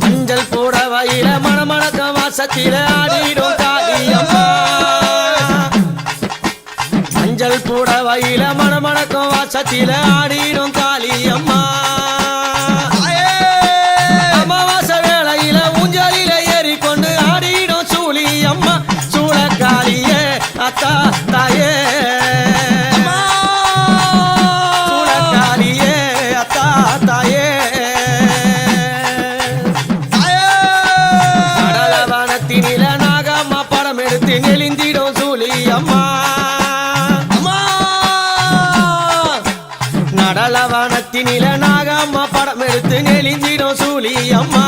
மஞ்சள் புடவையில மணமணக்க வாசத்தில ஆடிடும் காளியம்மா மஞ்சள் புடவையில மணமணக்கம் வாசத்தில ஆடிடும் காளியம்மா அமாவாசை வேளையில ஊஞ்சலில ஏறிக்கொண்டு ஆடிடும் சூழியம்மா சூழக்காளியே அத்தா தாயே சூழக்காளியே அத்தா தாயே கடலவனத்தினில நாகம்மா படம் எடுத்து நெளிந்திடும் சூழியம்மா நடலவனத்தினில நாகம்மா படம் எடுத்து நெளிஞ்சிடும் சூழியம்மா